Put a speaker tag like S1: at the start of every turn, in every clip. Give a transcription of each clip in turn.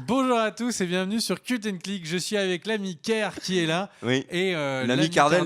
S1: Bonjour à tous et bienvenue sur Cut & Click. Je suis avec l'ami Kerr qui est là.
S2: Oui.
S1: Et
S2: l'ami Cardel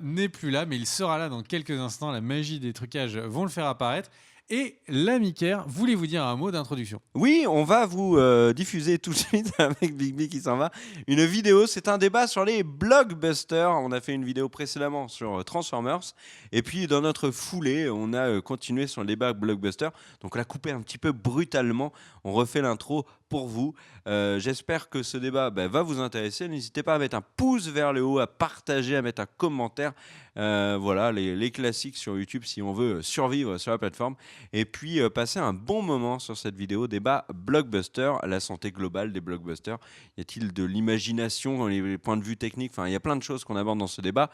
S2: n'est plus là.
S1: Mais il sera là dans quelques instants. La magie des trucages vont le faire apparaître. Et l'ami Kerr, voulez-vous dire un mot d'introduction ?
S2: Oui, on va vous diffuser tout de suite avec Big B qui s'en va. Une vidéo, c'est un débat sur les blockbusters. On a fait une vidéo précédemment sur Transformers. Et puis dans notre foulée, on a continué sur le débat blockbuster. Donc on l'a coupé un petit peu brutalement. On refait l'intro pour vous. J'espère que ce débat va vous intéresser. N'hésitez pas à mettre un pouce vers le haut, à partager, à mettre un commentaire. Voilà, les classiques sur YouTube si on veut survivre sur la plateforme. Et puis passer un bon moment sur cette vidéo débat blockbuster, la santé globale des blockbusters. Y a-t-il de l'imagination dans les points de vue techniques ? Enfin, il y a plein de choses qu'on aborde dans ce débat.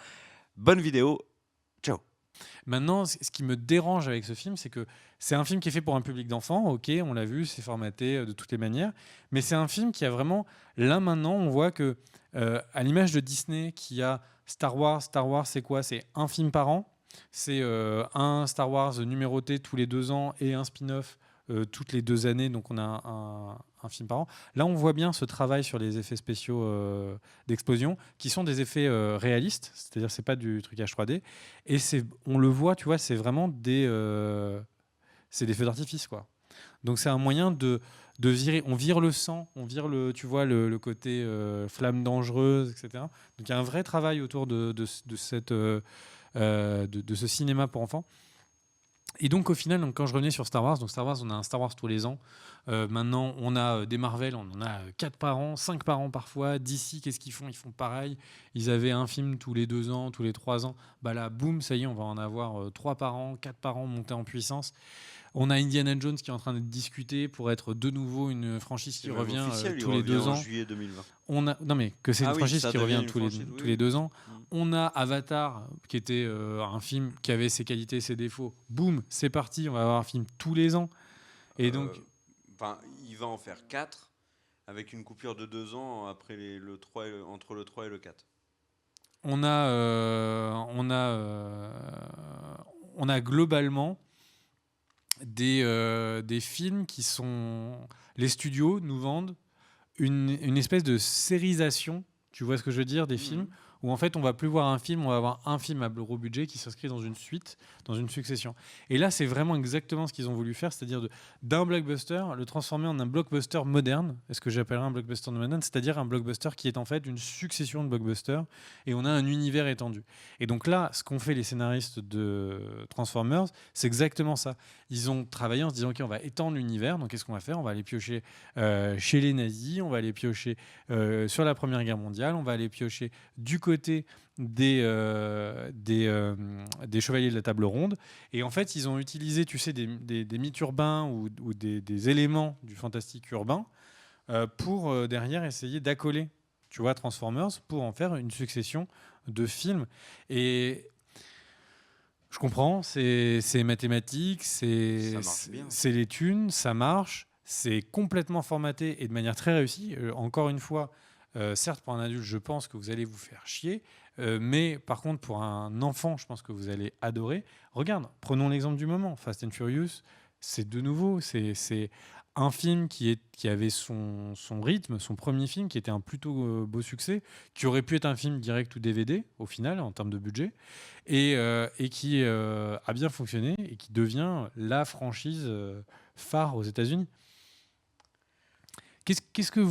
S2: Bonne vidéo. Ciao.
S1: Maintenant, ce qui me dérange avec ce film, c'est que c'est un film qui est fait pour un public d'enfants. Ok, on l'a vu, c'est formaté de toutes les manières. Mais c'est un film qui a vraiment... Là, maintenant, on voit que, à l'image de Disney, qui a Star Wars, c'est quoi ? C'est un film par an. C'est un Star Wars numéroté tous les 2 ans et un spin-off toutes les 2 années. Donc, on a un film par an. Là, on voit bien ce travail sur les effets spéciaux d'explosion, qui sont des effets réalistes, c'est-à-dire c'est pas du trucage 3D. Et on le voit, tu vois, c'est vraiment des feux d'artifice, quoi. Donc c'est un moyen de virer. On vire le sang, on vire tu vois, le côté flamme dangereuse, etc. Donc il y a un vrai travail autour de ce cinéma pour enfants. Et donc au final, quand je revenais sur Star Wars, on a un Star Wars tous les ans. Maintenant, on a des Marvel, on en a 4 par an, 5 par an parfois. DC, qu'est-ce qu'ils font ? Ils font pareil. Ils avaient un film tous les 2 ans, tous les 3 ans. Bah là, boum, ça y est, on va en avoir 3 par an, 4 par an, montés en puissance. On a Indiana Jones qui est en train d'être discuté pour être de nouveau une franchise qui revient tous les 2 ans.
S2: En juillet 2020.
S1: Non mais que c'est une franchise qui revient tous les 2 ans. On a Avatar qui était un film qui avait ses qualités et ses défauts. Boum, c'est parti, on va avoir un film tous les ans. Et donc,
S2: il va en faire 4 avec une coupure de 2 ans après entre le 3 et le 4.
S1: On a globalement des films qui sont... Les studios nous vendent une espèce de sérisation, tu vois ce que je veux dire, des films, où en fait on va plus voir un film, on va avoir un film à gros budget qui s'inscrit dans une suite, dans une succession. Et là c'est vraiment exactement ce qu'ils ont voulu faire, c'est-à-dire d'un blockbuster, le transformer en un blockbuster moderne, est-ce que j'appellerais un blockbuster moderne, c'est-à-dire un blockbuster qui est en fait une succession de blockbusters, et on a un univers étendu. Et donc là, ce qu'ont fait les scénaristes de Transformers, c'est exactement ça. Ils ont travaillé en se disant ok, on va étendre l'univers, donc qu'est-ce qu'on va faire ? On va aller piocher chez les nazis, on va aller piocher sur la Première Guerre mondiale, on va aller piocher du côté des chevaliers de la table ronde. Et en fait, ils ont utilisé, tu sais, des mythes urbains ou des éléments du fantastique urbain pour derrière essayer d'accoler, tu vois, Transformers, pour en faire une succession de films. Et je comprends, c'est mathématique, c'est les thunes, ça marche, c'est complètement formaté et de manière très réussie. Encore une fois, certes, pour un adulte, je pense que vous allez vous faire chier, mais par contre, pour un enfant, je pense que vous allez adorer. Regarde, prenons l'exemple du moment, Fast and Furious, c'est de nouveau, c'est un film qui avait son rythme, son premier film, qui était un plutôt beau succès, qui aurait pu être un film direct ou DVD, au final, en termes de budget, et qui a bien fonctionné, et qui devient la franchise phare aux États-Unis. Qu'est-ce que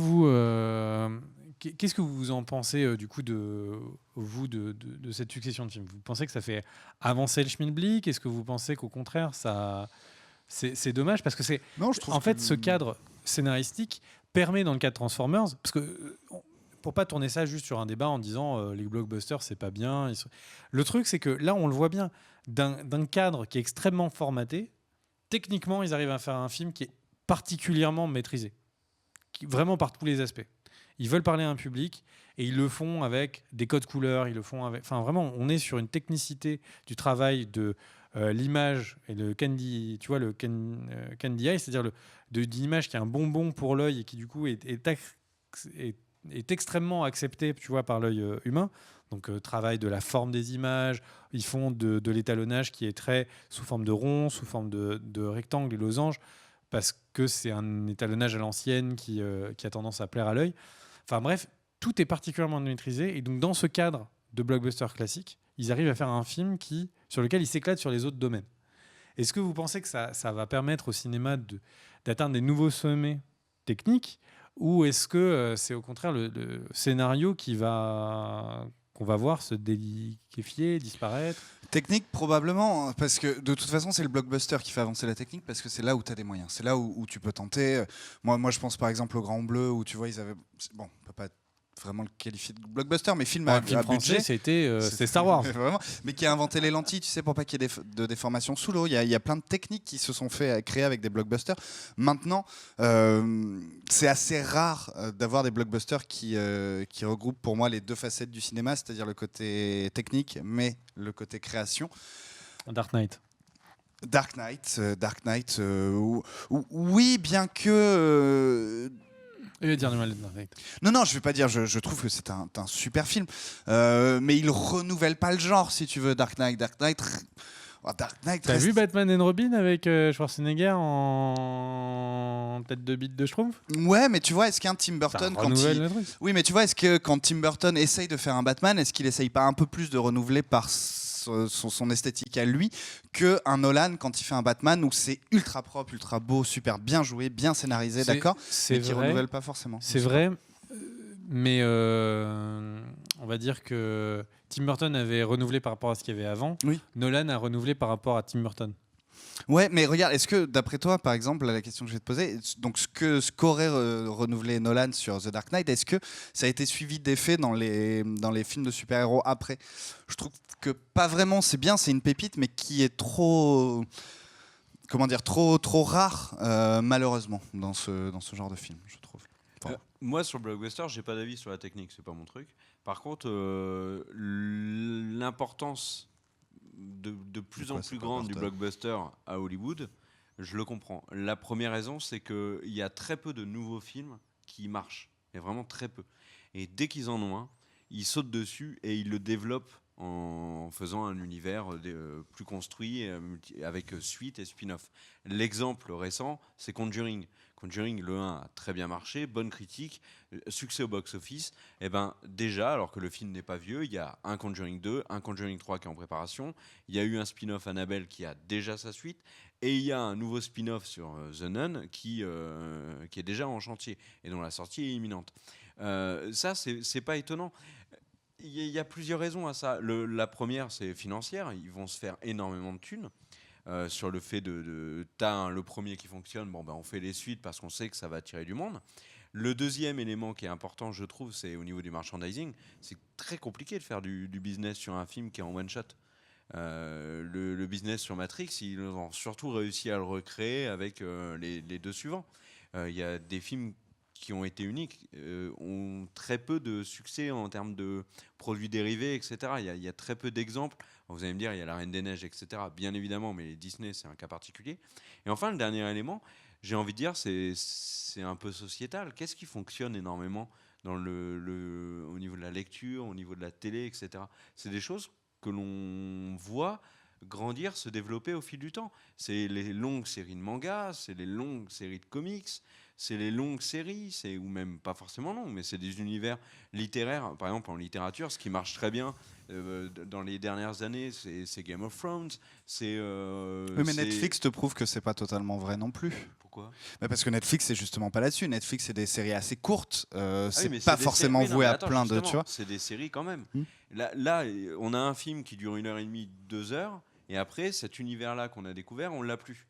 S1: vous en pensez du coup de cette succession de films ? Vous pensez que ça fait avancer le schmilblick ? Est-ce que vous pensez qu'au contraire c'est dommage parce que ce cadre scénaristique permet dans le cas de Transformers, parce que pour pas tourner ça juste sur un débat en disant les blockbusters c'est pas bien. Le truc c'est que là on le voit bien d'un cadre qui est extrêmement formaté. Techniquement ils arrivent à faire un film qui est particulièrement maîtrisé. Vraiment par tous les aspects. Ils veulent parler à un public et ils le font avec des codes couleurs, ils le font avec... Enfin, vraiment, on est sur une technicité du travail de l'image et le candy, tu vois, le candy eye, c'est-à-dire d'une image qui a un bonbon pour l'œil et qui, du coup, est extrêmement acceptée, tu vois, par l'œil humain. Donc, travail de la forme des images. Ils font de l'étalonnage qui est très sous forme de rond, sous forme de rectangle et losange. parce que c'est un étalonnage à l'ancienne qui a tendance à plaire à l'œil. Enfin bref, tout est particulièrement maîtrisé. Et donc, dans ce cadre de blockbuster classique, ils arrivent à faire un film sur lequel ils s'éclatent sur les autres domaines. Est-ce que vous pensez que ça va permettre au cinéma d'atteindre des nouveaux sommets techniques, ou est-ce que c'est au contraire le scénario qu'on va voir se déliquéfier, disparaître?
S3: Technique, probablement, parce que de toute façon, c'est le blockbuster qui fait avancer la technique, parce que c'est là où tu as des moyens, c'est là où tu peux tenter. Moi, je pense par exemple au Grand Bleu, où tu vois, ils avaient. Bon, on peut pas vraiment le qualifier de blockbuster, mais film à
S1: film français,
S3: budget.
S1: c'était Star Wars.
S3: Vraiment, mais qui a inventé les lentilles, tu sais, pour pas qu'il y ait de déformations sous l'eau. Il y a plein de techniques qui se sont créées avec des blockbusters. Maintenant, c'est assez rare d'avoir des blockbusters qui regroupent pour moi les deux facettes du cinéma, c'est-à-dire le côté technique, mais le côté création.
S1: Dark Knight.
S3: Dark Knight, oui, bien que...
S1: Il va dire du mal de Dark Knight.
S3: Non, je vais pas dire. Je trouve que c'est un super film, mais il renouvelle pas le genre, si tu veux. Dark Knight.
S1: T'as vu Batman and Robin avec Schwarzenegger en tête de bite de Schtroumpf?
S3: Ouais, mais tu vois, est-ce qu'un Tim Burton, oui, mais tu vois, est-ce que quand Tim Burton essaye de faire un Batman, est-ce qu'il essaye pas un peu plus de renouveler par son esthétique à lui que un Nolan quand il fait un Batman où c'est ultra propre, ultra beau, super bien joué, bien scénarisé, d'accord, mais qui renouvelle pas forcément.
S1: C'est vrai, mais on va dire que Tim Burton avait renouvelé par rapport à ce qu'il y avait avant.
S3: Oui.
S1: Nolan a renouvelé par rapport à Tim Burton.
S3: Ouais, mais regarde, est-ce que d'après toi, par exemple, la question que je vais te poser, donc ce qu'aurait renouvelé Nolan sur The Dark Knight, est-ce que ça a été suivi d'effets dans les films de super-héros après? Je trouve que pas vraiment. C'est bien, c'est une pépite, mais qui est trop, comment dire, trop rare, malheureusement, dans ce genre de film, je trouve.
S2: Moi, sur le blockbuster, j'ai pas d'avis sur la technique, c'est pas mon truc. Par contre, l'importance de plus en plus grande du blockbuster à Hollywood, je le comprends. La première raison, c'est qu'il y a très peu de nouveaux films qui marchent. Il y a vraiment très peu. Et dès qu'ils en ont un, ils sautent dessus et ils le développent en faisant un univers plus construit avec suite et spin-off. L'exemple récent, c'est Conjuring. Conjuring, le 1 a très bien marché, bonne critique, succès au box-office. Et ben déjà, alors que le film n'est pas vieux, il y a un Conjuring 2, un Conjuring 3 qui est en préparation. Il y a eu un spin-off Annabelle qui a déjà sa suite. Et il y a un nouveau spin-off sur The Nun qui est déjà en chantier et dont la sortie est imminente. Ça, c'est pas étonnant. Il y a plusieurs raisons à ça. La première, c'est financière. Ils vont se faire énormément de thunes. Sur le fait t'as le premier qui fonctionne, on fait les suites parce qu'on sait que ça va attirer du monde. Le deuxième élément qui est important, je trouve, c'est au niveau du merchandising. C'est très compliqué de faire du business sur un film qui est en one shot. Le business sur Matrix, ils ont surtout réussi à le recréer avec les deux suivants. Il y a des films qui ont été uniques, ont très peu de succès en termes de produits dérivés, etc. Il y a très peu d'exemples. Vous allez me dire, il y a La Reine des Neiges, etc. Bien évidemment, mais Disney, c'est un cas particulier. Et enfin, le dernier élément, j'ai envie de dire, c'est un peu sociétal. Qu'est-ce qui fonctionne énormément au niveau de la lecture, au niveau de la télé, etc. C'est des choses que l'on voit grandir, se développer au fil du temps. C'est les longues séries de mangas, c'est les longues séries de comics, c'est les longues séries, ou même pas forcément longues, mais c'est des univers littéraires. Par exemple, en littérature, ce qui marche très bien dans les dernières années, c'est Game of Thrones.
S3: Oui, mais Netflix te prouve que c'est pas totalement vrai non plus.
S2: Pourquoi ?
S3: Parce que Netflix, c'est justement pas là-dessus. Netflix, c'est des séries assez courtes. C'est
S2: oui,
S3: pas forcément voué à plein de... Tu vois,
S2: c'est des séries quand même. Là, on a un film qui dure 1h30, 2 heures, et après, cet univers-là qu'on a découvert, on l'a plus.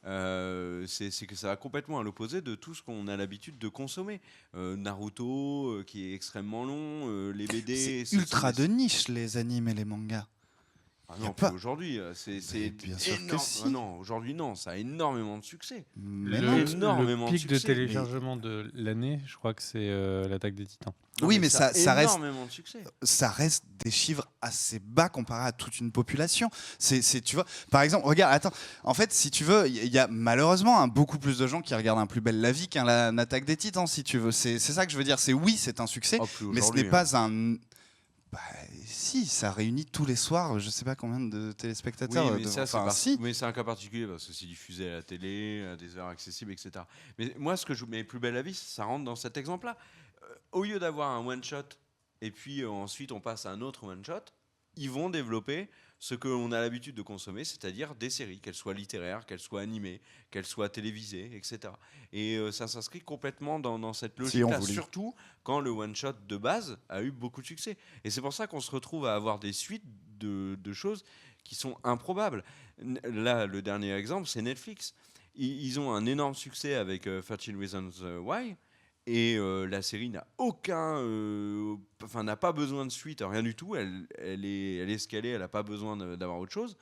S2: C'est que ça va complètement à l'opposé de tout ce qu'on a l'habitude de consommer. Naruto, qui est extrêmement long, les BD...
S3: C'est ultra de niche, les animes et les mangas.
S2: Ah non, aujourd'hui, c'est
S3: bien sûr que si.
S2: Non, aujourd'hui, non, ça a énormément de succès.
S1: Le pic de téléchargement de l'année, je crois que c'est l'Attaque des Titans.
S3: Non, oui, mais ça reste,
S2: énormément de succès.
S3: Ça reste des chiffres assez bas comparé à toute une population. Tu vois, par exemple, regarde, attends. En fait, si tu veux, il y a malheureusement beaucoup plus de gens qui regardent Un Plus belle la vie qu'un Attaque des Titans, si tu veux. C'est ça que je veux dire. Oui, c'est un succès, mais ce n'est pas un. Bah, si, ça réunit tous les soirs, je sais pas combien de téléspectateurs.
S2: Oui, mais ça,
S3: si.
S2: mais c'est un cas particulier parce que c'est diffusé à la télé, à des heures accessibles, etc. Mais moi, ce que je mets plus belle la vie, ça rentre dans cet exemple-là. Au lieu d'avoir un one-shot et puis ensuite on passe à un autre one-shot, ils vont développer ce que l'on a l'habitude de consommer, c'est-à-dire des séries, qu'elles soient littéraires, qu'elles soient animées, qu'elles soient télévisées, etc. Et ça s'inscrit complètement dans cette logique-là, surtout quand le one-shot de base a eu beaucoup de succès. Et c'est pour ça qu'on se retrouve à avoir des suites de choses qui sont improbables. Là, le dernier exemple, c'est Netflix. Ils ont un énorme succès avec 13 Reasons Why. Et la série n'a n'a pas besoin de suite, rien du tout. Elle est scalée, elle n'a pas besoin d'avoir autre chose.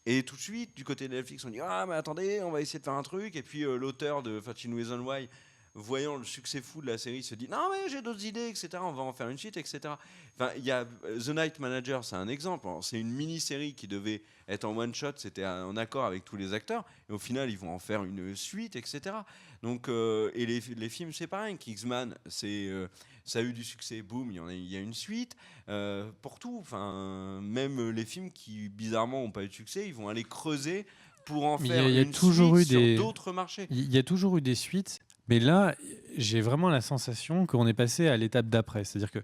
S2: Et tout de suite, du côté de Netflix, on dit ah mais attendez, on va essayer de faire un truc. Et puis l'auteur de 13 Reasons Why, voyant le succès fou de la série, se dit non mais j'ai d'autres idées, etc. On va en faire une suite, etc. Enfin, il y a The Night Manager, c'est un exemple. C'est une mini-série qui devait être en one shot, c'était en accord avec tous les acteurs. Et au final, ils vont en faire une suite, etc. Donc, et les films, c'est pareil. Kingsman, ça a eu du succès, boum, il y a une suite. Pour tout, même les films qui bizarrement n'ont pas eu de succès, ils vont aller creuser pour en faire une suite sur d'autres marchés.
S1: Il y a toujours eu des suites. Mais là, j'ai vraiment la sensation qu'on est passé à l'étape d'après. C'est-à-dire qu'il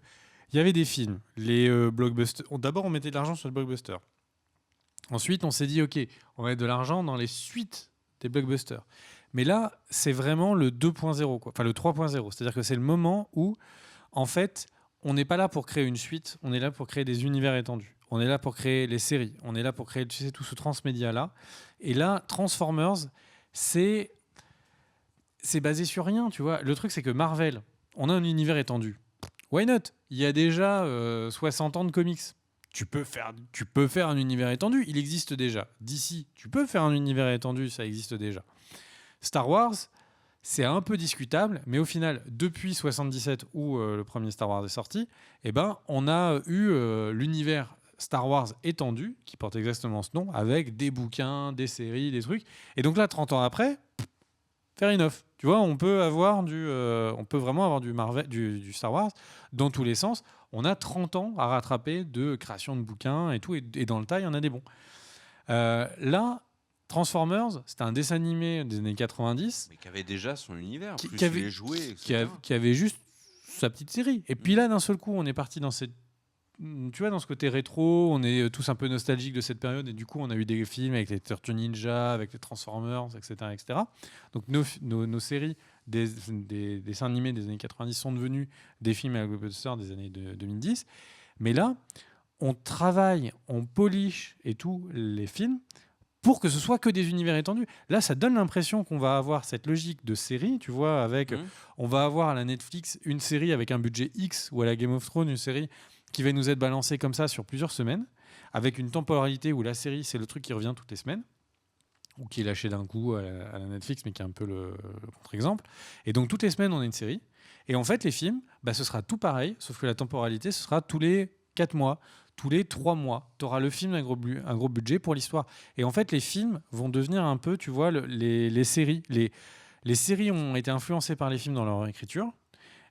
S1: y avait des films, les blockbusters. D'abord, on mettait de l'argent sur le blockbuster. Ensuite, on s'est dit, OK, on va mettre de l'argent dans les suites des blockbusters. Mais là, c'est vraiment le 2.0, quoi. Enfin le 3.0. C'est-à-dire que c'est le moment où, en fait, on n'est pas là pour créer une suite, on est là pour créer des univers étendus. On est là pour créer les séries. On est là pour créer, tu sais, tout ce transmédia-là. Et là, Transformers, c'est basé sur rien, tu vois. Le truc, c'est que Marvel, on a un univers étendu. Why not ? Il y a déjà 60 ans de comics. Tu peux faire un univers étendu, il existe déjà. DC, tu peux faire un univers étendu, ça existe déjà. Star Wars, c'est un peu discutable, mais au final, depuis 77 où le premier Star Wars est sorti, on a eu l'univers Star Wars étendu, qui porte exactement ce nom, avec des bouquins, des séries, des trucs. Et donc là, 30 ans après, fair enough. Tu vois, on peut vraiment avoir du Marvel, du Star Wars dans tous les sens. On a 30 ans à rattraper de création de bouquins et tout, et dans le tas, il y en a des bons. Là, Transformers, c'était un dessin animé des années 90.
S2: Mais qui avait déjà son univers,
S1: qui avait,
S2: les jouets, etc.
S1: Qui avait juste sa petite série. Et puis là, d'un seul coup, on est parti dans cette... Tu vois, dans ce côté rétro, on est tous un peu nostalgiques de cette période, et du coup, on a eu des films avec les Tortues Ninja, avec les Transformers, etc. etc. Donc, nos séries, des dessins animés des années 90 sont devenus des films à blockbuster des années 2010. Mais là, on travaille, on polish et tout les films pour que ce soit que des univers étendus. Là, ça donne l'impression qu'on va avoir cette logique de série, tu vois, avec... On va avoir à la Netflix une série avec un budget X, ou à la Game of Thrones, une série qui va nous être balancée comme ça sur plusieurs semaines, avec une temporalité où la série, c'est le truc qui revient toutes les semaines, ou qui est lâché d'un coup à la Netflix, mais qui est un peu le contre-exemple. Et donc, toutes les semaines, on a une série. Et en fait, les films, ce sera tout pareil, sauf que la temporalité, ce sera tous les 4 mois, tous les 3 mois. Tu auras le film d'un gros budget pour l'histoire. Et en fait, les films vont devenir un peu, tu vois, les séries. Les séries ont été influencées par les films dans leur écriture.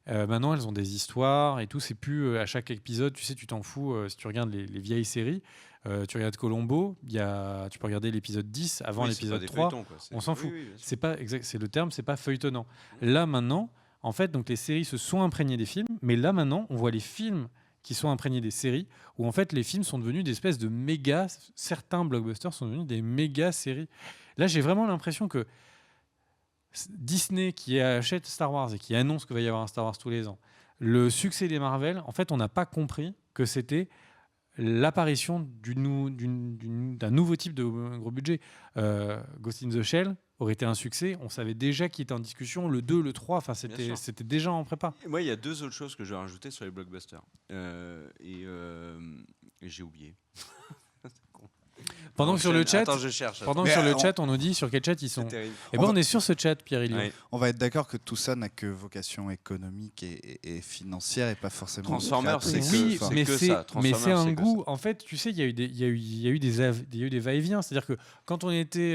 S1: Maintenant, elles ont des histoires et tout. C'est plus à chaque épisode, tu sais, tu t'en fous. Si tu regardes les vieilles séries, tu regardes Columbo, tu peux regarder l'épisode 10 avant l'épisode 3. On s'en fout. C'est pas exact, c'est le terme, c'est pas feuilletonnant. Là, maintenant, en fait, donc les séries se sont imprégnées des films, mais là, maintenant, on voit les films qui sont imprégnés des séries, où en fait, les films sont devenus des espèces de méga... Certains blockbusters sont devenus des méga séries. Là, j'ai vraiment l'impression que Disney, qui achète Star Wars et qui annonce qu'il va y avoir un Star Wars tous les ans, le succès des Marvel, en fait, on n'a pas compris que c'était l'apparition d'un nouveau type de gros budget. Ghost in the Shell aurait été un succès. On savait déjà qu'il était en discussion, le 2, le 3, c'était déjà en prépa.
S2: Moi, il y a 2 autres choses que je vais rajouter sur les blockbusters. Et j'ai oublié.
S1: Pendant que sur le chat, on nous dit sur quel chat ils sont. Et on est sur ce chat, Pierre-Éliott.
S3: Ouais. On va être d'accord que tout ça n'a que vocation économique et financière et pas forcément.
S2: Transformers, c'est
S1: mais c'est un goût. En fait, tu sais, il y a eu des va-et-vient. C'est-à-dire que quand on était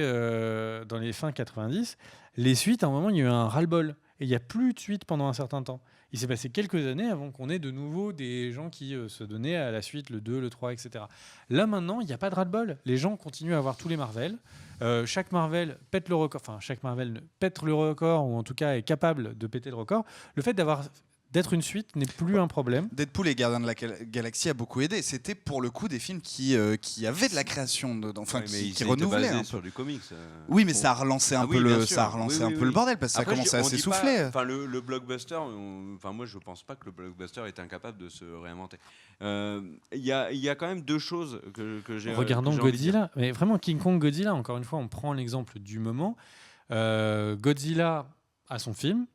S1: dans les fins 90, les suites, à un moment, il y a eu un ras-le-bol. Et il n'y a plus de suite pendant un certain temps. il s'est passé quelques années avant qu'on ait de nouveau des gens qui se donnaient à la suite, le 2, le 3, etc. Là, maintenant, il n'y a pas de ras-le-bol. Les gens continuent à avoir tous les Marvel. Chaque Marvel pète le record, enfin, chaque Marvel pète le record, ou en tout cas est capable de péter le record. Le fait d'être une suite n'est plus un problème.
S3: Deadpool et Gardiens de la Galaxie a beaucoup aidé. C'était pour le coup des films qui avaient de la création, enfin qui renouvelaient un peu.
S2: sur du comics.
S3: Oui, mais ça a relancé un peu le bordel parce que ça
S2: Après,
S3: commençait à s'essouffler.
S2: Enfin, le blockbuster. Enfin, moi, je pense pas que le blockbuster est incapable de se réinventer. Il y a quand même deux choses que j'ai.
S1: Regardons
S2: que j'ai envie de dire.
S1: Godzilla, mais vraiment King Kong, Godzilla. Encore une fois, on prend l'exemple du moment. Godzilla a son film.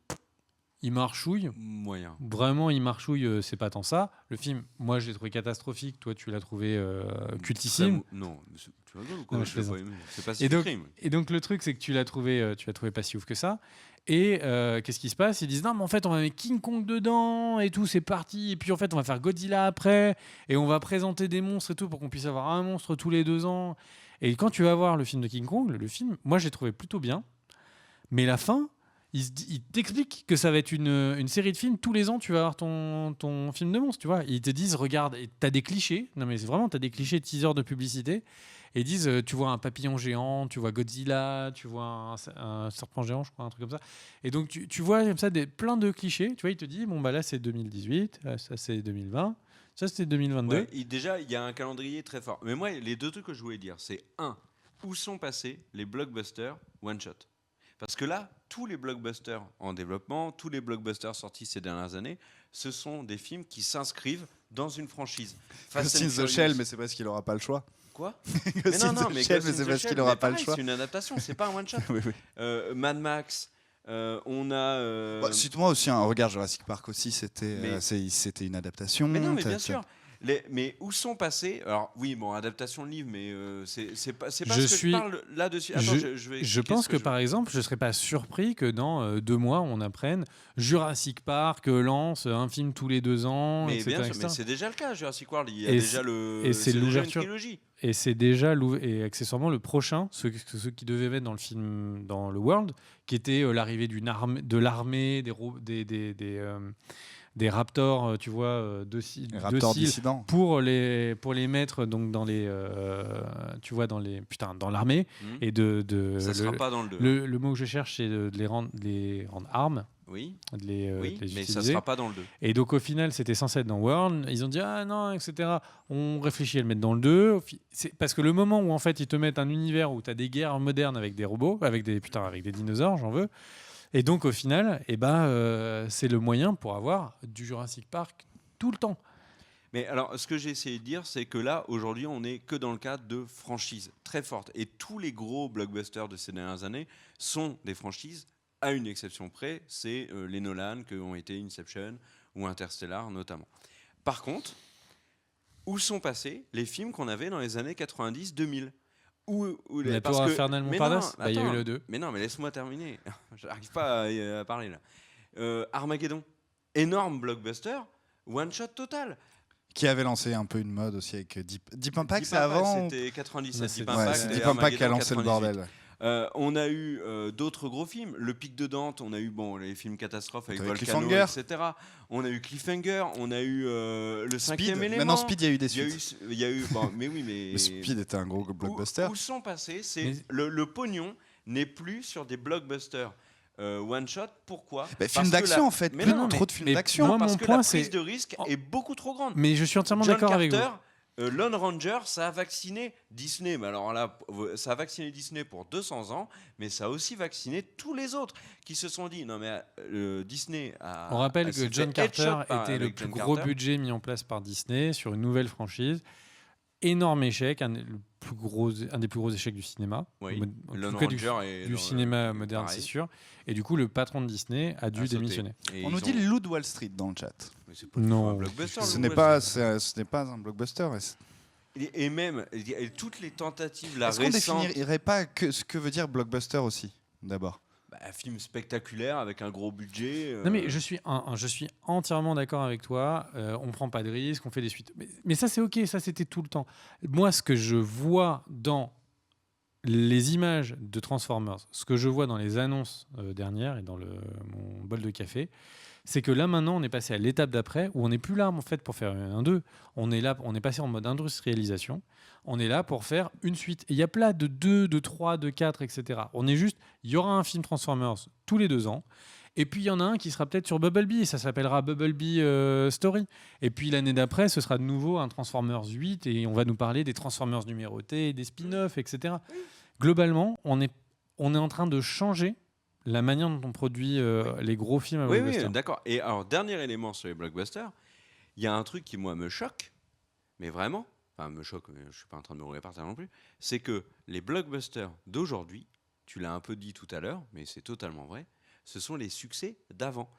S1: Il marchouille.
S2: Moyen.
S1: Vraiment, il marchouille, c'est pas tant ça. Le film, moi, je l'ai trouvé catastrophique. Toi, tu l'as trouvé cultissime.
S2: Non, tu rigoles ou quoi?
S1: Non,
S2: Je l'ai pas aimé. C'est pas si crime.
S1: Et donc, le truc, c'est que tu l'as trouvé pas si ouf que ça. Et qu'est-ce qui se passe? Ils disent non, mais en fait, on va mettre King Kong dedans et tout, c'est parti. Et puis, en fait, on va faire Godzilla après. Et on va présenter des monstres et tout pour qu'on puisse avoir un monstre tous les 2 ans. Et quand tu vas voir le film de King Kong, le film, moi, j'ai trouvé plutôt bien. Mais la fin. Il t'explique que ça va être une série de films. Tous les ans, tu vas avoir ton film de monstre, tu vois. Ils te disent, regarde, t'as des clichés. Non, mais c'est vraiment, t'as des clichés de teasers de publicité. Et ils disent, tu vois un papillon géant, tu vois Godzilla, tu vois un serpent géant, je crois, un truc comme ça. Et donc, tu vois comme ça plein de clichés. Tu vois, il te dit, bon, bah là, c'est 2018, ça, c'est 2020, ça, c'était 2022.
S2: Ouais, déjà, il y a un calendrier très fort. Mais moi, les deux trucs que je voulais dire, c'est où sont passés les blockbusters one-shot? Parce que là, tous les blockbusters en développement, tous les blockbusters sortis ces dernières années, ce sont des films qui s'inscrivent dans une franchise.
S3: Ghost in the Shell, mais c'est parce qu'il n'aura pas le choix.
S2: Quoi?
S3: Ghost in the Shell, mais c'est parce qu'il n'aura pas le choix.
S2: C'est une adaptation, c'est pas un one-shot.
S3: Oui.
S2: Mad Max, on a...
S3: Cite-moi aussi, regarde Jurassic Park aussi, c'était une adaptation.
S2: Mais non, mais bien sûr. Mais où sont passés? Alors oui, bon, adaptation de livre, mais c'est pas ce que je parle là-dessus. Attends,
S1: je pense que par exemple, je serais pas surpris que dans 2 mois, on apprenne Jurassic Park lance un film tous les 2 ans,
S2: mais
S1: etc.
S2: Bien sûr,
S1: etc.
S2: mais c'est déjà le cas. Jurassic World, il y a déjà
S1: c'est l'ouverture.
S2: Trilogie.
S1: Et c'est déjà et accessoirement le prochain, ceux qui devaient mettre dans le film, dans le World, qui était l'arrivée de l'armée, des raptors, tu vois,
S3: dissidents
S1: pour les mettre donc dans les, tu vois, dans l'armée et
S2: ça sera pas dans le 2.
S1: Le mot que je cherche, c'est de les rendre armes.
S2: Oui.
S1: De les
S2: mais
S1: utiliser.
S2: Ça sera pas dans le 2.
S1: Et donc au final, c'était censé être dans World. Ils ont dit ah non, etc. On réfléchit à le mettre dans le 2. C'est parce que le moment où en fait ils te mettent un univers où tu as des guerres modernes avec des robots, avec des dinosaures, j'en veux. Et donc, au final, c'est le moyen pour avoir du Jurassic Park tout le temps.
S2: Mais alors, ce que j'ai essayé de dire, c'est que là, aujourd'hui, on n'est que dans le cadre de franchises très fortes. Et tous les gros blockbusters de ces dernières années sont des franchises, à une exception près, c'est les Nolan, qui ont été Inception ou Interstellar, notamment. Par où sont passés les films qu'on avait dans les années 90-2000?
S1: La Tour Infernale Montparnasse, il y a eu le 2.
S2: Mais non, mais laisse-moi terminer. J'arrive pas à parler là. Armageddon, énorme blockbuster, one shot total.
S3: Qui avait lancé un peu une mode aussi avec Deep Impact, c'est avant.
S2: C'était 97.
S3: C'est Deep Impact qui a lancé
S2: 98.
S3: le bordel.
S2: On a eu d'autres gros films. Le Pic de Dante, on a eu les films catastrophes avec Volcano, etc. On a eu Cliffhanger, on a eu le 5e élément.
S3: Maintenant Speed, il y a eu des suites.
S2: Il y a eu mais oui, mais
S3: Speed était un gros blockbuster.
S2: Où sont passés le pognon n'est plus sur des blockbusters one shot. Pourquoi?
S3: Films d'action en fait, trop de films d'action.
S2: Parce que la prise de risque est beaucoup trop grande.
S1: Mais je suis entièrement d'accord avec vous.
S2: Lone Ranger, ça a vacciné Disney. Mais alors là, ça a vacciné Disney pour 200 ans, mais ça a aussi vacciné tous les autres qui se sont dit non mais Disney a.
S1: On rappelle que John Carter était le plus gros budget mis en place par Disney sur une nouvelle franchise. Énorme échec, un des plus gros échecs du cinéma.
S2: Oui.
S1: En tout cas, du cinéma moderne, c'est sûr. Et du coup, le patron de Disney a dû démissionner.
S3: On nous dit le Loup de Wall Street dans le chat.
S1: Non,
S2: un blockbuster,
S3: ce n'est pas un blockbuster.
S2: Et même toutes les tentatives
S3: Est-ce qu'on définirait pas ce que veut dire blockbuster aussi, d'abord?
S2: Un film spectaculaire avec un gros budget.
S1: Non mais je suis entièrement d'accord avec toi. On prend pas de risques, on fait des suites. Mais ça c'est ok, ça c'était tout le temps. Moi ce que je vois dans les images de Transformers, ce que je vois dans les annonces dernières et dans mon bol de café, c'est que là maintenant on est passé à l'étape d'après où on n'est plus là en fait pour faire un 2. On est passé en mode industrialisation. On est là pour faire une suite. Et il y a plein de 2, de 3, de 4, etc. Il y aura un film Transformers tous les 2 ans. Et puis il y en a un qui sera peut-être sur Bumblebee et ça s'appellera Bumblebee Story. Et puis l'année d'après, ce sera de nouveau un Transformers 8 et on va nous parler des Transformers numérotés, des spin-offs, etc. Globalement, on est en train de changer la manière dont on produit les gros films à
S2: Oui,
S1: blockbuster.
S2: oui, d'accord. Et alors, dernier élément sur les blockbusters, il y a un truc qui, moi, me choque, mais vraiment, enfin, me choque, mais je ne suis pas en train de me rouler par terre non plus, c'est que les blockbusters d'aujourd'hui, tu l'as un peu dit tout à l'heure, mais c'est totalement vrai, ce sont les succès d'avant.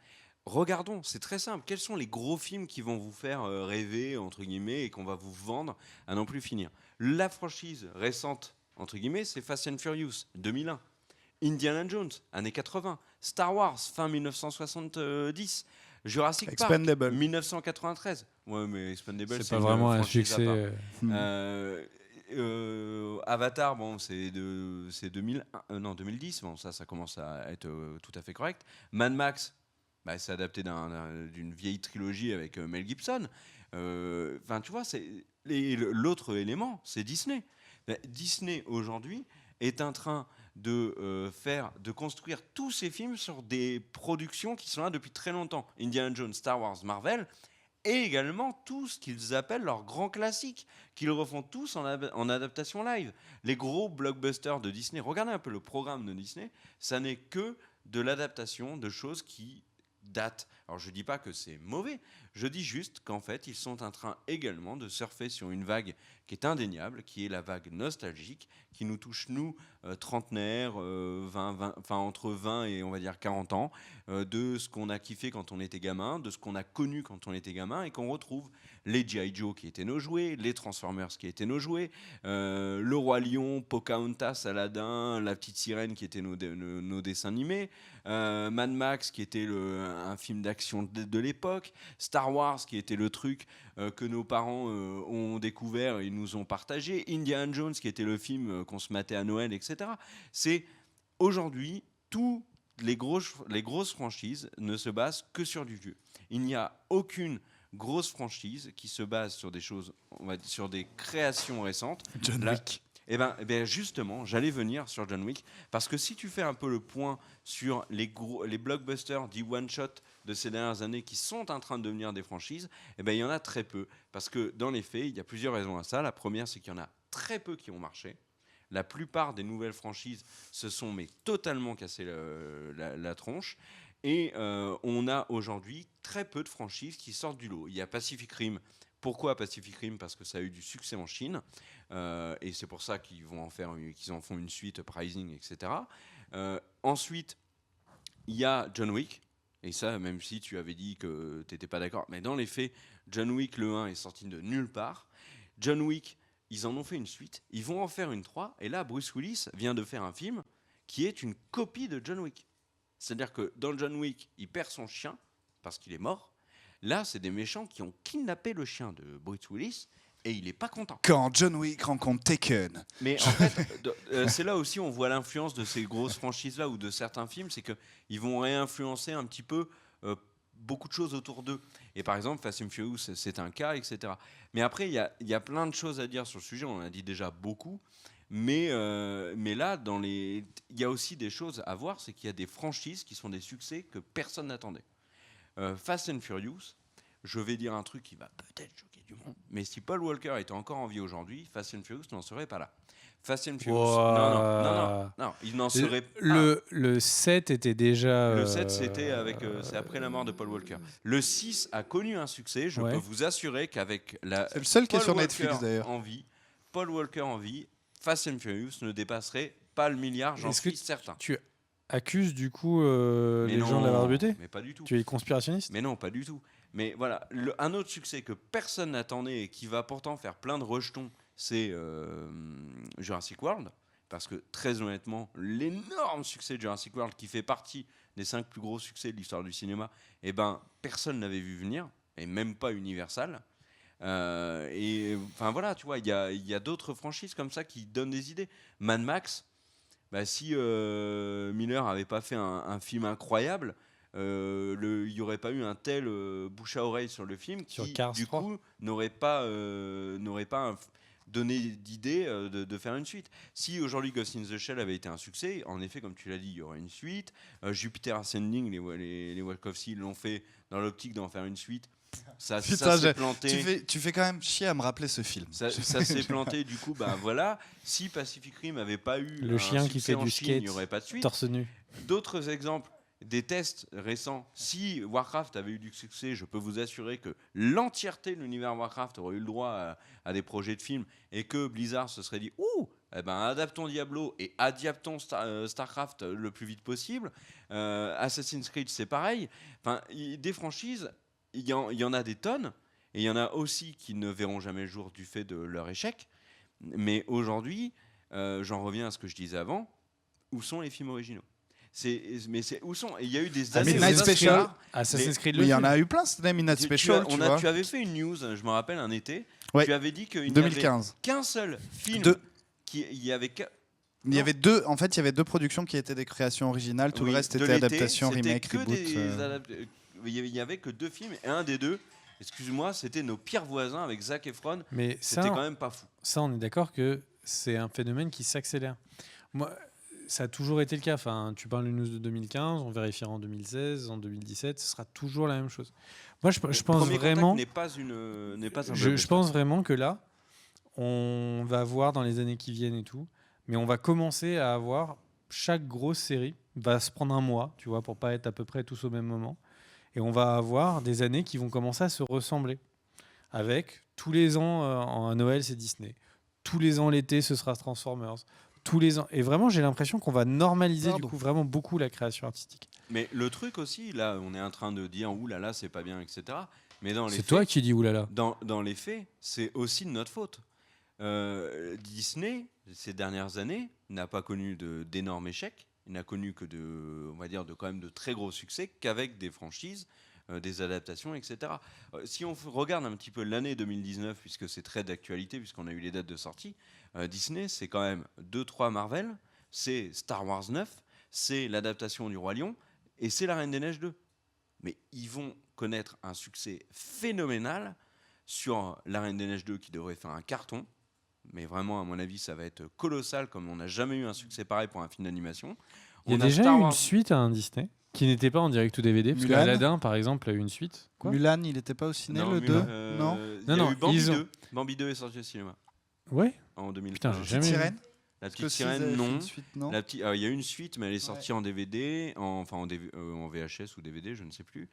S2: Regardons, c'est très simple. Quels sont les gros films qui vont vous faire rêver, entre guillemets, et qu'on va vous vendre à n'en plus finir? La franchise récente, entre guillemets, c'est Fast and Furious, 2001. Indiana Jones, années 80. Star Wars, fin 1970. Jurassic
S3: Expendable.
S2: Park, 1993. Ouais, mais Expendable,
S1: C'est pas vraiment un
S2: franchise à part.
S1: succès.
S2: Avatar, bon, c'est 2010. Bon, ça commence à être tout à fait correct. Mad Max, bah, c'est adapté d'une vieille trilogie avec Mel Gibson. Enfin, tu vois, l'autre élément, c'est Disney. Disney aujourd'hui est en train de construire tous ces films sur des productions qui sont là depuis très longtemps. Indiana Jones, Star Wars, Marvel, et également tout ce qu'ils appellent leurs grands classiques, qu'ils refont tous en adaptation live. Les gros blockbusters de Disney, regardez un peu le programme de Disney, ça n'est que de l'adaptation de choses qui datent. Alors je ne dis pas que c'est mauvais, je dis juste qu'en fait ils sont en train également de surfer sur une vague qui est indéniable, qui est la vague nostalgique, qui nous touche nous, trentenaires, entre 20 et on va dire 40 ans, de ce qu'on a kiffé quand on était gamin, de ce qu'on a connu quand on était gamin, et qu'on retrouve les G.I. Joe qui étaient nos jouets, les Transformers qui étaient nos jouets, le Roi Lion, Pocahontas, Aladdin, la Petite Sirène qui étaient nos dessins animés, Mad Max qui était un film d'action de l'époque, Star Wars qui était le truc que nos parents ont découvert et nous ont partagé, Indiana Jones qui était le film qu'on se matait à Noël, etc. C'est aujourd'hui toutes les grosses franchises ne se basent que sur du vieux. Il n'y a aucune grosse franchise qui se base sur des choses, on va dire, sur des créations récentes.
S3: John Wick.
S2: Eh ben justement, j'allais venir sur John Wick, parce que si tu fais un peu le point sur les blockbusters dits one-shot de ces dernières années qui sont en train de devenir des franchises, eh ben, il y en a très peu. Parce que dans les faits, il y a plusieurs raisons à ça. La première, c'est qu'il y en a très peu qui ont marché. La plupart des nouvelles franchises se sont mais totalement cassé la tronche. Et on a aujourd'hui très peu de franchises qui sortent du lot. Il y a Pacific Rim. Pourquoi Pacific Rim? Parce que ça a eu du succès en Chine. Et c'est pour ça qu'ils en font une suite, Uprising, etc. Ensuite, il y a John Wick. Et ça, même si tu avais dit que tu n'étais pas d'accord. Mais dans les faits, John Wick, le 1, est sorti de nulle part. John Wick, ils en ont fait une suite. Ils vont en faire une 3. Et là, Bruce Willis vient de faire un film qui est une copie de John Wick. C'est-à-dire que dans John Wick, il perd son chien parce qu'il est mort. Là, c'est des méchants qui ont kidnappé le chien de Bruce Willis et il n'est pas content.
S3: Quand John Wick rencontre Taken.
S2: Mais en fait, c'est là aussi on voit l'influence de ces grosses franchises-là ou de certains films, c'est qu'ils vont réinfluencer un petit peu beaucoup de choses autour d'eux. Et par exemple, Fast and Furious, c'est un cas, etc. Mais après, il y a plein de choses à dire sur le sujet, on en a dit déjà beaucoup. Mais là, il y a aussi des choses à voir, c'est qu'il y a des franchises qui sont des succès que personne n'attendait. Fast and Furious, je vais dire un truc qui va peut-être choquer du monde, mais si Paul Walker était encore en vie aujourd'hui, Fast and Furious n'en serait pas là. Fast and Furious, non, il n'en serait pas.
S1: Le 7 était déjà...
S2: Le 7, c'est après la mort de Paul Walker. Le 6 a connu un succès, je peux vous assurer qu'avec
S3: c'est le seul qui est sur Netflix d'ailleurs.
S2: Paul Walker en vie, Fast and Furious ne dépasserait pas le milliard, j'en suis certain.
S1: Tu accuses du coup les gens de l'avoir buté?
S2: Mais pas du tout.
S1: Tu es conspirationniste?
S2: Mais non, pas du tout. Mais voilà, un autre succès que personne n'attendait et qui va pourtant faire plein de rejetons, c'est Jurassic World. Parce que très honnêtement, l'énorme succès de Jurassic World, qui fait partie des 5 plus gros succès de l'histoire du cinéma, eh ben, personne n'avait vu venir, et même pas Universal. Et enfin voilà, tu vois, il y a d'autres franchises comme ça qui donnent des idées. Mad Max, bah, si Miller n'avait pas fait un film incroyable, il n'y aurait pas eu un tel bouche à oreille sur le film
S1: Sur
S2: qui,
S1: Cars
S2: du
S1: 3.
S2: coup, n'aurait pas donné d'idée de faire une suite. Si aujourd'hui Ghost in the Shell avait été un succès, en effet, comme tu l'as dit, il y aurait une suite. Jupiter Ascending, les Wachowski l'ont fait dans l'optique d'en faire une suite. Ça s'est planté.
S3: Tu fais quand même chier à me rappeler ce film.
S2: Ça s'est planté, du coup, voilà. Si Pacific Rim n'avait pas eu
S1: Le
S2: un
S1: chien qui
S2: succès
S1: fait
S2: en
S1: du
S2: Chine,
S1: skate,
S2: il n'y aurait pas de suite.
S1: torse nu.
S2: D'autres exemples, des tests récents. Si Warcraft avait eu du succès, je peux vous assurer que l'entièreté de l'univers Warcraft aurait eu le droit à des projets de films et que Blizzard se serait dit « Ouh, adaptons Diablo et adaptons Starcraft le plus vite possible. Assassin's Creed, c'est pareil. » Enfin, des franchises, il y en a des tonnes. Et il y en a aussi qui ne verront jamais le jour du fait de leur échec. Mais aujourd'hui, j'en reviens à ce que je disais avant, où sont les films originaux ? Où sont ? Et il y a eu des années...
S3: Midnight Special.
S1: Assassin's Creed,
S3: Il y en a eu plein, c'était Midnight Special, tu vois.
S2: Tu avais fait une news, je me rappelle, un été.
S3: Ouais.
S2: Tu avais dit qu'il n'y avait
S3: 2015.
S2: qu'un seul film il y avait
S3: Il y avait deux productions qui étaient des créations originales, tout le reste était adaptation, remake, reboot.
S2: Il n'y avait que 2 films, et un des 2, excuse-moi, c'était Nos pires voisins avec Zac Efron.
S1: Mais
S2: c'était quand même pas fou.
S1: Ça, on est d'accord que c'est un phénomène qui s'accélère. Moi, ça a toujours été le cas. Enfin, tu parles d'une news de 2015, on vérifiera en 2016, en 2017, ce sera toujours la même chose. Moi, je pense vraiment...
S2: n'est pas un
S1: je pense vraiment que là, on va voir dans les années qui viennent et tout, mais on va commencer à avoir... Chaque grosse série va se prendre un mois, tu vois, pour pas être à peu près tous au même moment. Et on va avoir des années qui vont commencer à se ressembler. Avec tous les ans, à Noël, c'est Disney. Tous les ans, l'été, ce sera Transformers. Tous les ans. Et vraiment, j'ai l'impression qu'on va normaliser du coup vraiment beaucoup la création artistique.
S2: Mais le truc aussi, là, on est en train de dire ouh là là, c'est pas bien, etc. Mais dans les
S1: c'est
S2: faits,
S1: toi qui dis ouh là là.
S2: Dans les faits, c'est aussi de notre faute. Disney, ces dernières années, n'a pas connu d'énormes échecs. Il n'a connu que quand même de très gros succès qu'avec des franchises, des adaptations, etc. Si on regarde un petit peu l'année 2019, puisque c'est très d'actualité, puisqu'on a eu les dates de sortie, Disney, c'est quand même 2-3 Marvel, c'est Star Wars 9, c'est l'adaptation du Roi Lion, et c'est La Reine des Neiges 2. Mais ils vont connaître un succès phénoménal sur La Reine des Neiges 2, qui devrait faire un carton. Mais vraiment, à mon avis, ça va être colossal, comme on n'a jamais eu un succès pareil pour un film d'animation.
S1: Il y a déjà eu une suite à un Disney qui n'était pas en direct ou DVD, parce qu'Aladin, par exemple, a eu une suite.
S3: Quoi Mulan, il n'était pas au ciné, le 2 Non.
S2: Il y a eu Bambi 2. Bambi 2 est sorti au cinéma.
S1: Ouais.
S2: En 2015.
S1: Putain, j'ai jamais vu.
S3: Sirène.
S2: La petite sirène, non. Il y a eu une suite, mais elle est sortie en DVD, en VHS ou DVD, je ne sais plus.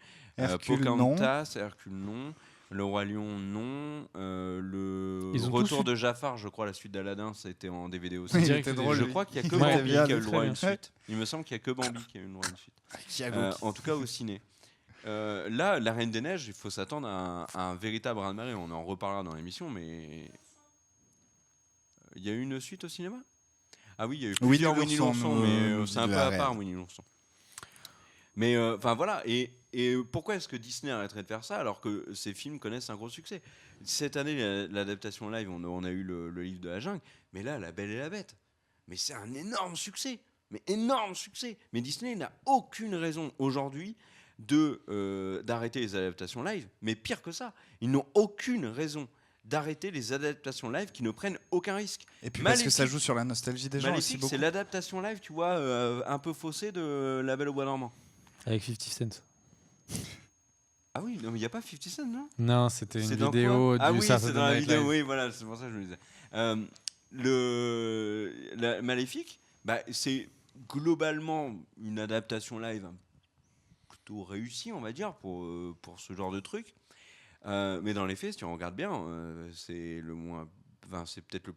S2: Pocahontas, Hercule, non. Le Roi Lion, non. Le Retour de Jafar, je crois, la suite d'Aladin, c'était en DVD aussi.
S3: Oui, c'était drôle,
S2: je crois qu'il n'y a que Bambi qui a eu le droit à une suite. Il me semble qu'il n'y a que Bambi qui a eu le droit à une suite. En tout cas, au ciné. Là, La Reine des Neiges, il faut s'attendre à un véritable raz-de-marée. On en reparlera dans l'émission, mais... Il y a eu une suite au cinéma ? Ah oui, il y a eu plusieurs Winnie l'ourson, mais c'est un peu à part, Winnie l'ourson. Mais voilà, et pourquoi est-ce que Disney arrêterait de faire ça alors que ces films connaissent un gros succès ? Cette année, l'adaptation live, on a eu le livre de la jungle, mais là, La Belle et la Bête, mais c'est un énorme succès, mais Disney n'a aucune raison aujourd'hui d'arrêter les adaptations live, mais pire que ça, ils n'ont aucune raison d'arrêter les adaptations live qui ne prennent aucun risque.
S3: Et puis parce que ça joue sur la nostalgie des gens aussi beaucoup.
S2: C'est l'adaptation live, tu vois, un peu faussée de La Belle au Bois dormant.
S1: Avec 50 Cent.
S2: Ah oui, non, mais il n'y a pas 50 Cent, non ?
S1: Non, c'était une vidéo du
S2: oui, c'est dans la vidéo, oui, voilà, c'est pour ça que je me disais. Maléfique, c'est globalement une adaptation live plutôt réussie, on va dire, pour ce genre de truc. Mais dans les faits, si tu regardes bien, c'est peut-être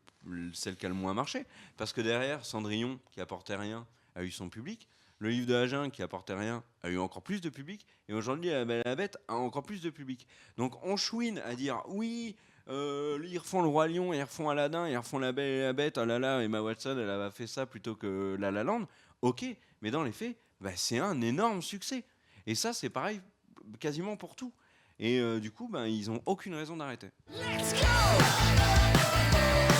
S2: celle qui a le moins marché. Parce que derrière, Cendrillon, qui apportait rien, a eu son public. Le livre de la jungle, qui apportait rien, a eu encore plus de public. Et aujourd'hui, La Belle et la Bête a encore plus de public. Donc on chouine à dire, oui, ils refont le Roi Lion, ils refont Aladdin, ils refont La Belle et la Bête. Oh là là, Emma Watson, elle a fait ça plutôt que La La Land. Ok, mais dans les faits, c'est un énorme succès. Et ça, c'est pareil quasiment pour tout. Et du coup, ils n'ont aucune raison d'arrêter. Let's go!